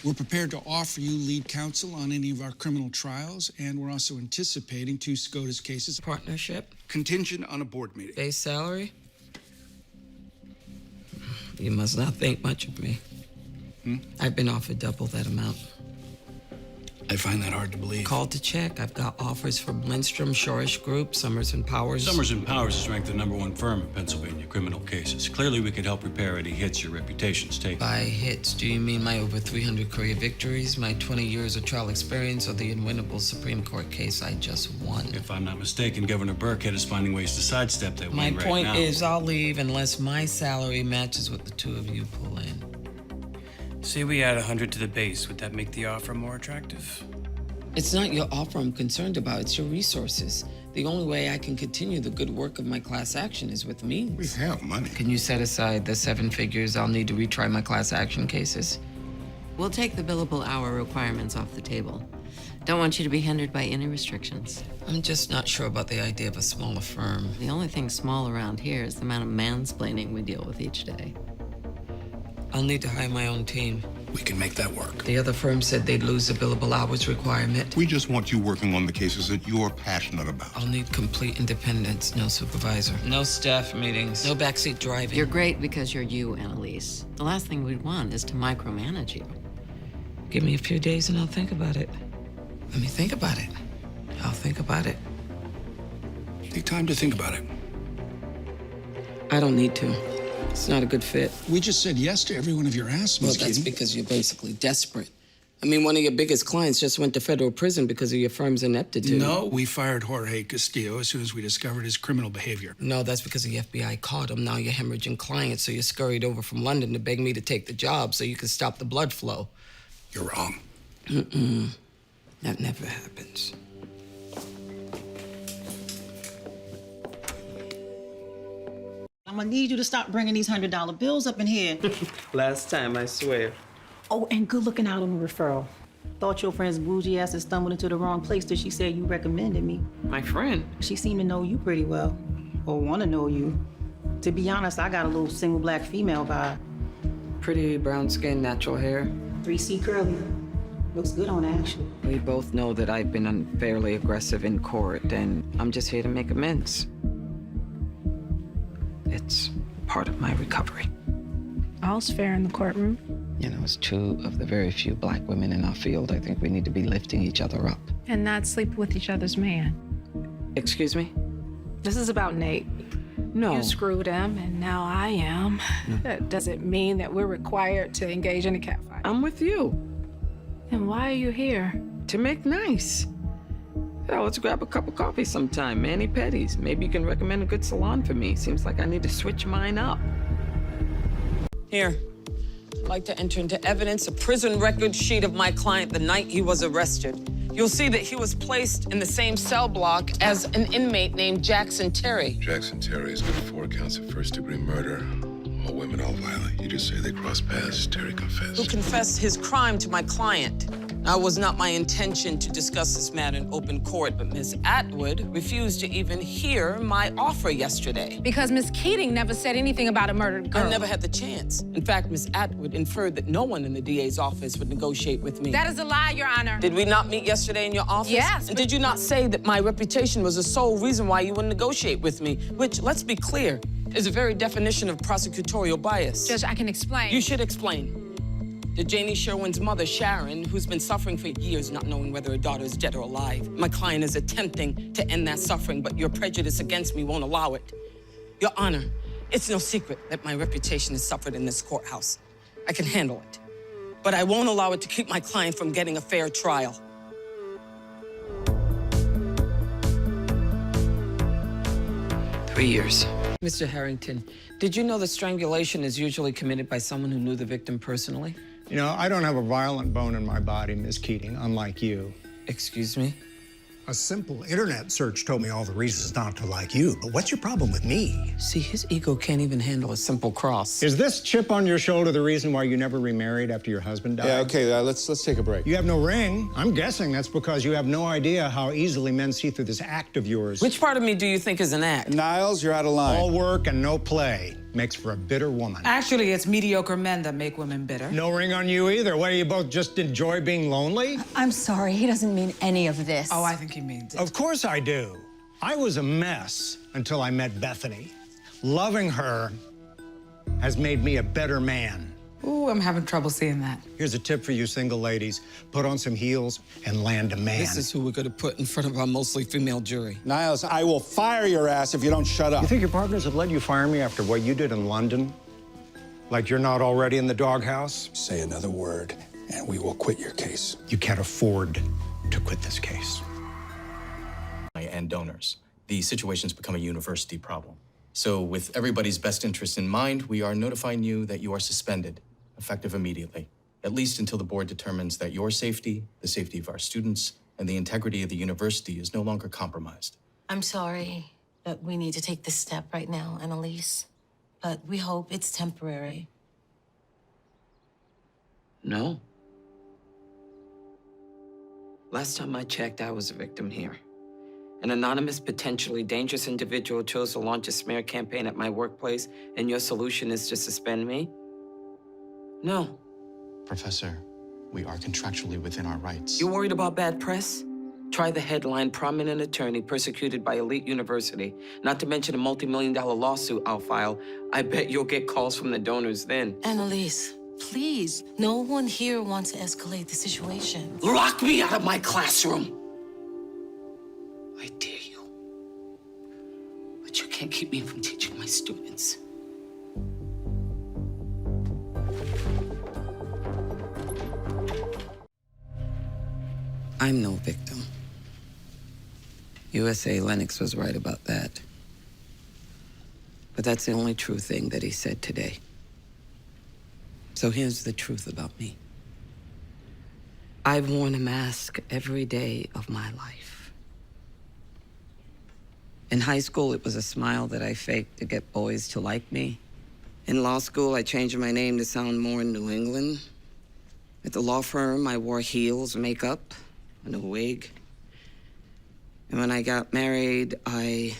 We're prepared to offer you lead counsel on any of our criminal trials, and we're also anticipating 2 SCOTUS cases. Partnership? Contingent on a board meeting. Base salary? You must not think much of me. I've been offered double that amount. I find that hard to believe. Called to check. I've got offers from Lindstrom, Shorish Group, Summers and Powers. Summers and Powers is ranked the #1 firm in Pennsylvania criminal cases. Clearly, we could help repair any hits your reputation's taken. By hits, do you mean my over 300 career victories, my 20 years of trial experience, or the unwinnable Supreme Court case I just won? If I'm not mistaken, Governor Burkhead is finding ways to sidestep that My win right point now. is, I'll leave unless my salary matches what the 2 of you pull in. Say we add 100 to the base. Would that make the offer more attractive? It's not your offer I'm concerned about, it's your resources. The only way I can continue the good work of my class action is with means. We have money. Can you set aside the 7 figures I'll need to retry my class action cases? We'll take the billable hour requirements off the table. Don't want you to be hindered by any restrictions. I'm just not sure about the idea of a smaller firm. The only thing small around here is the amount of mansplaining we deal with each day. I'll need to hire my own team. We can make that work. The other firm said they'd lose the billable hours requirement. We just want you working on the cases that you're passionate about. I'll need complete independence, no supervisor. No staff meetings. No backseat driving. You're great because you're you, Annalise. The last thing we'd want is to micromanage you. Give me a few days and I'll think about it. Let me think about it. I'll think about it. Take time to think about it. I don't need to. It's not a good fit. We just said yes to every one of your asks, Ms. Well, that's Keating. because you're basically desperate. I mean, one of your biggest clients just went to federal prison because of your firm's ineptitude. No, we fired Jorge Castillo as soon as we discovered his criminal behavior. No, that's because the FBI caught him. Now you're hemorrhaging clients, so you scurried over from London to beg me to take the job so you can stop the blood flow. You're wrong. That never happens. I'm gonna need you to stop bringing these $100 bills up in here. Last time, I swear. Oh, and good looking out on the referral. Thought your friend's bougie ass had stumbled into the wrong place till she said you recommended me. My friend? She seemed to know you pretty well, or want to know you. To be honest, I got a little single black female vibe. Pretty brown skin, natural hair. 3C curly. Looks good on actually. We both know that I've been unfairly aggressive in court, and I'm just here to make amends. It's part of my recovery. All's fair in the courtroom. You know, as 2 of the very few black women in our field, I think we need to be lifting each other up. And not sleep with each other's man. Excuse me? This is about Nate. No. You screwed him, and now I am. Does it mean that we're required to engage in a catfight? I'm with you. Then why are you here? To make nice. Yeah, let's grab a cup of coffee sometime, Manny Petty's. Maybe you can recommend a good salon for me. Seems like I need to switch mine up. Here. I'd like to enter into evidence a prison record sheet of my client the night he was arrested. You'll see that he was placed in the same cell block as an inmate named Jackson Terry. Jackson Terry has got 4 counts of first-degree murder. All women, all violent. You just say they crossed paths. Terry confessed. Who confessed his crime to my client. Now, it was not my intention to discuss this matter in open court, but Ms. Atwood refused to even hear my offer yesterday. Because Miss Keating never said anything about a murdered girl. I never had the chance. In fact, Ms. Atwood inferred that no one in the DA's office would negotiate with me. That is a lie, Your Honor. Did we not meet yesterday in your office? Yes. And did you not say that my reputation was the sole reason why you wouldn't negotiate with me? Which, let's be clear, is a very definition of prosecutorial bias. Judge, I can explain. You should explain. To Janie Sherwin's mother, Sharon, who's been suffering for years not knowing whether her daughter is dead or alive. My client is attempting to end that suffering, but your prejudice against me won't allow it. Your Honor, it's no secret that my reputation has suffered in this courthouse. I can handle it. But I won't allow it to keep my client from getting a fair trial. Three years. Mr. Harrington, did you know that strangulation is usually committed by someone who knew the victim personally? You know, I don't have a violent bone in my body, Miss Keating, unlike you. Excuse me? A simple internet search told me all the reasons not to like you, but what's your problem with me? See, his ego can't even handle a simple cross. Is this chip on your shoulder the reason why you never remarried after your husband died? Yeah, okay, let's take a break. You have no ring. I'm guessing that's because you have no idea how easily men see through this act of yours. Which part of me do you think is an act? Niles, you're out of line. All work and no play. makes for a bitter woman. Actually, it's mediocre men that make women bitter. No ring on you either. What, do you both just enjoy being lonely? I'm sorry, he doesn't mean any of this. Oh, I think he means it. Of course I do. I was a mess until I met Bethany. Loving her has made me a better man. Ooh, I'm having trouble seeing that. Here's a tip for you single ladies. Put on some heels and land a man. This is who we're going to put in front of our mostly female jury. Niles, I will fire your ass if you don't shut up. You think your partners have let you fire me after what you did in London? Like you're not already in the doghouse? Say another word, and we will quit your case. You can't afford to quit this case. And donors. The situation's become a university problem. So with everybody's best interest in mind, we are notifying you that you are suspended, effective immediately, at least until the board determines that your safety, the safety of our students, and the integrity of the university is no longer compromised. I'm sorry that we need to take this step right now, Annalise, but we hope it's temporary. No. Last time I checked, I was a victim here. An anonymous, potentially dangerous individual chose to launch a smear campaign at my workplace, and your solution is to suspend me? No. Professor, we are contractually within our rights. You worried about bad press? Try the headline, prominent attorney persecuted by elite university. Not to mention a multi-million-dollar lawsuit I'll file. I bet you'll get calls from the donors then. Annalise, please. No one here wants to escalate the situation. Lock me out of my classroom! I dare you. But you can't keep me from teaching my students. I'm no victim. USA Lennox was right about that. But that's the only true thing that he said today. So here's the truth about me. I've worn a mask every day of my life. In high school, it was a smile that I faked to get boys to like me. In law school, I changed my name to sound more New England. At the law firm, I wore heels, makeup, and a wig. And when I got married, I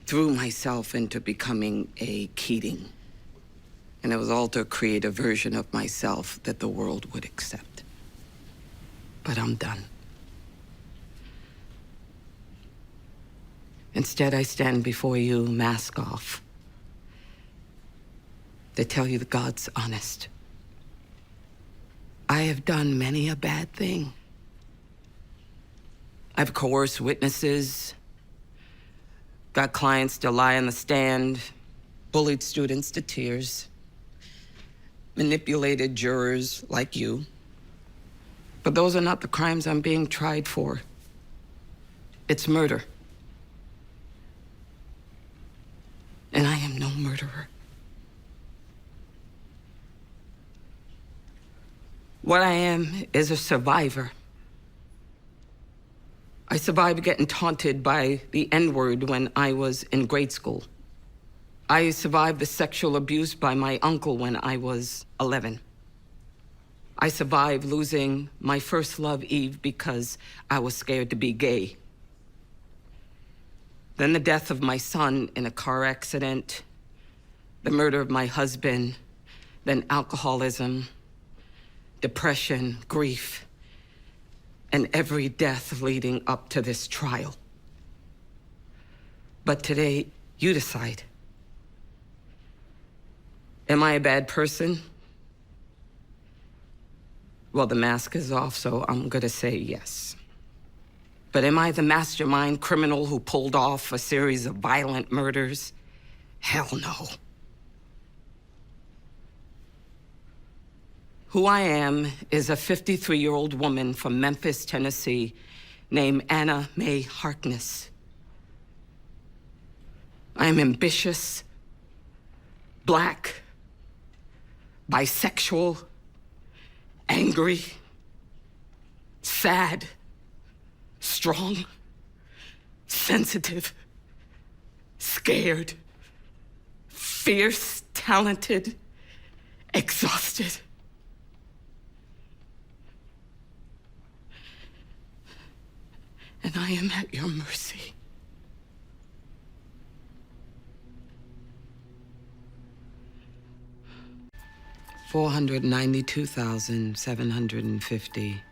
threw myself into becoming a Keating. And it was all to create a version of myself that the world would accept. But I'm done. Instead, I stand before you, mask off. They tell you that God's honest. I have done many a bad thing. I've coerced witnesses, got clients to lie on the stand, bullied students to tears, manipulated jurors like you. But those are not the crimes I'm being tried for. It's murder. And I am no murderer. What I am is a survivor. I survived getting taunted by the N-word when I was in grade school. I survived the sexual abuse by my uncle when I was 11. I survived losing my first love, Eve, because I was scared to be gay. Then the death of my son in a car accident, the murder of my husband, then alcoholism, depression, grief, and every death leading up to this trial. But today, you decide. Am I a bad person? Well, the mask is off, so I'm gonna say yes. But am I the mastermind criminal who pulled off a series of violent murders? Hell no. Who I am is a 53-year-old woman from Memphis, Tennessee, named Anna Mae Harkness. I am ambitious, Black, bisexual, angry, sad, strong, sensitive, scared, fierce, talented, exhausted. And I am at your mercy. 492,750.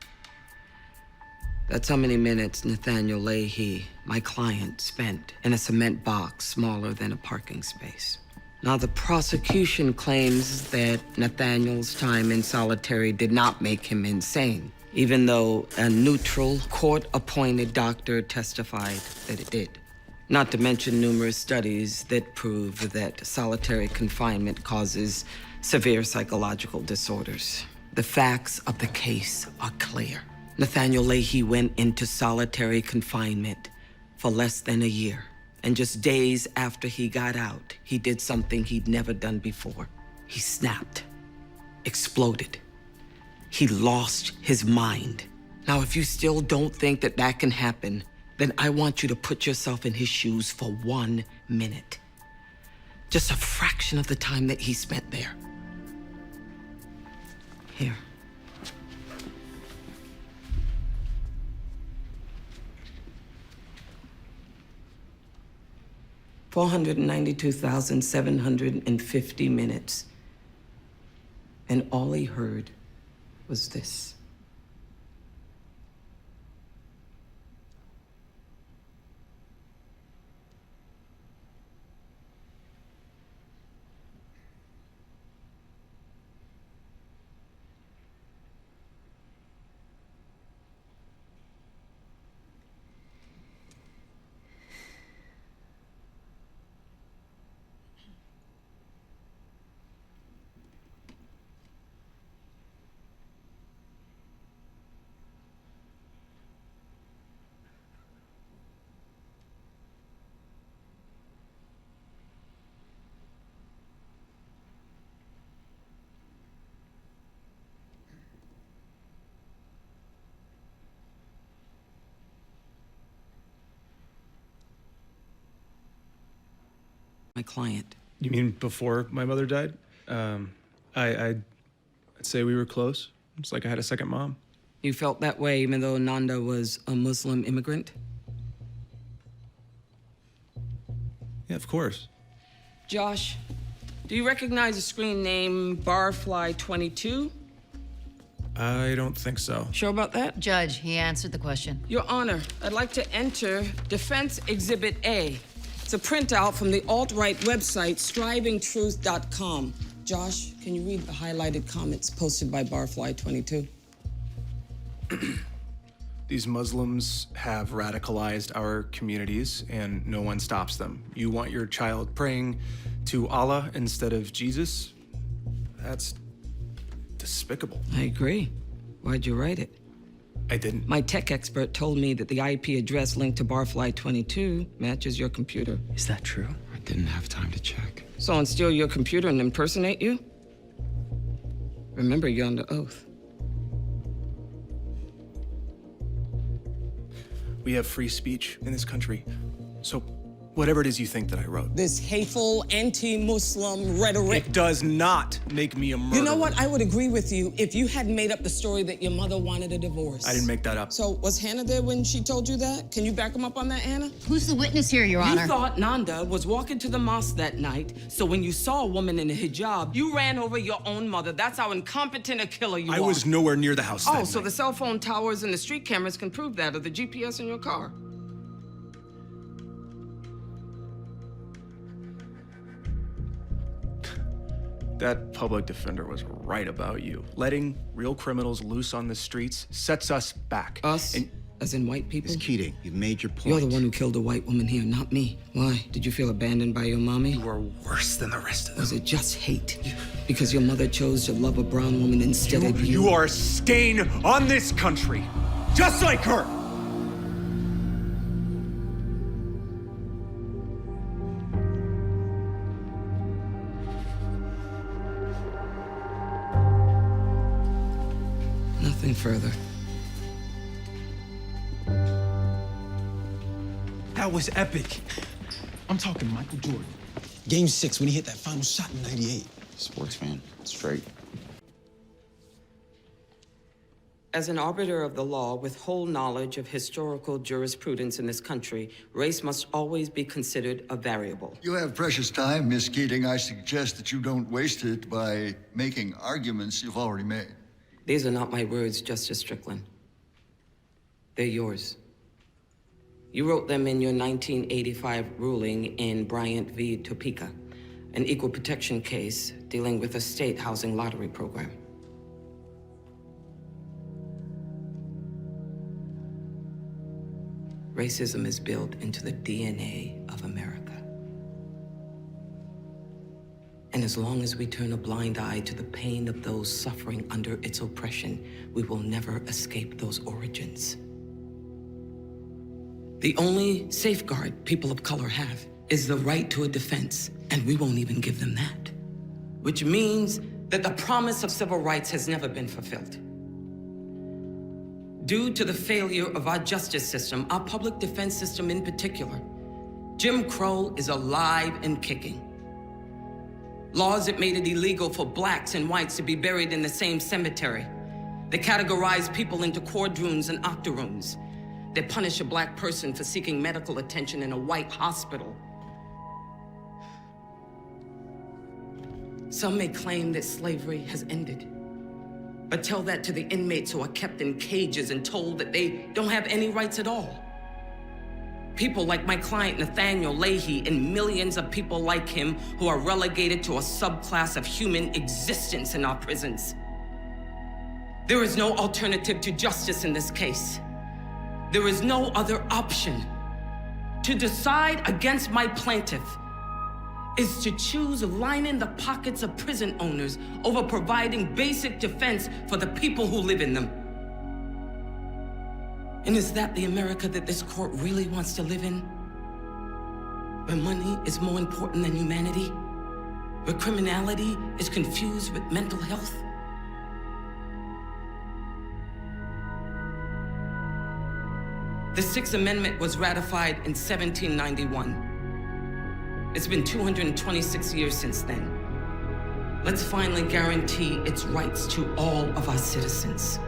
That's how many minutes Nathaniel Leahy, my client, spent in a cement box smaller than a parking space. Now, the prosecution claims that Nathaniel's time in solitary did not make him insane, even though a neutral, court-appointed doctor testified that it did. Not to mention numerous studies that prove that solitary confinement causes severe psychological disorders. The facts of the case are clear. Nathaniel Leahy went into solitary confinement for less than a year. And just days after he got out, he did something he'd never done before. He snapped, exploded. He lost his mind. Now, if you still don't think that that can happen, then I want you to put yourself in his shoes for 1 minute. Just a fraction of the time that he spent there. Here. $492,750 minutes. And all he heard was this. My client. You mean before my mother died? I'd say we were close. It's like I had a second mom. You felt that way even though Nanda was a Muslim immigrant? Yeah, of course. Josh, do you recognize the screen name Barfly22? I don't think so. Sure about that? Judge, he answered the question. Your Honor, I'd like to enter Defense Exhibit A. It's a printout from the alt-right website, strivingtruth.com. Josh, can you read the highlighted comments posted by Barfly22? These Muslims have radicalized our communities, and no one stops them. You want your child praying to Allah instead of Jesus? That's despicable. I agree. Why'd you write it? I didn't. My tech expert told me that the IP address linked to Barfly22 matches your computer. Is that true? I didn't have time to check. Someone steal your computer and impersonate you? Remember, you're under oath. We have free speech in this country. So whatever it is you think that I wrote. This hateful, anti-Muslim rhetoric. It does not make me a murderer. You know what? I would agree with you if you had made up the story that your mother wanted a divorce. I didn't make that up. So was Hannah there when she told you that? Can you back him up on that, Hannah? Who's the witness here, Your Honor? You thought Nanda was walking to the mosque that night, so when you saw a woman in a hijab, you ran over your own mother. That's how incompetent a killer you are. I was nowhere near the house that so night. the cell phone towers and the street cameras can prove that, or the GPS in your car. That public defender was right about you. Letting real criminals loose on the streets sets us back. Us? And as in white people? Miss Keating, you've made your point. You're the one who killed a white woman here, not me. Why? Did you feel abandoned by your mommy? you are worse than the rest of them. Was it just hate? Because your mother chose to love a brown woman instead of you? You are a stain on this country, just like her! Nothing further. That was epic. I'm talking Michael Jordan. Game 6 when he hit that final shot in '98. Sports fan, straight. As an arbiter of the law with whole knowledge of historical jurisprudence in this country, race must always be considered a variable. You have precious time, Miss Keating. I suggest that you don't waste it by making arguments you've already made. These are not my words, Justice Strickland. They're yours. You wrote them in your 1985 ruling in Bryant v. Topeka, an equal protection case dealing with a state housing lottery program. Racism is built into the DNA of America. And as long as we turn a blind eye to the pain of those suffering under its oppression, we will never escape those origins. The only safeguard people of color have is the right to a defense, and we won't even give them that. Which means that the promise of civil rights has never been fulfilled. Due to the failure of our justice system, our public defense system in particular, Jim Crow is alive and kicking. Laws that made it illegal for blacks and whites to be buried in the same cemetery. They categorize people into quadroons and octoroons. They punish a black person for seeking medical attention in a white hospital. Some may claim that slavery has ended. But tell that to the inmates who are kept in cages and told that they don't have any rights at all. People like my client Nathaniel Leahy and millions of people like him who are relegated to a subclass of human existence in our prisons. There is no alternative to justice in this case. There is no other option. To decide against my plaintiff is to choose lining the pockets of prison owners over providing basic defense for the people who live in them. And is that the America that this court really wants to live in? Where money is more important than humanity? Where criminality is confused with mental health? The Sixth Amendment was ratified in 1791. It's been 226 years since then. Let's finally guarantee its rights to all of our citizens.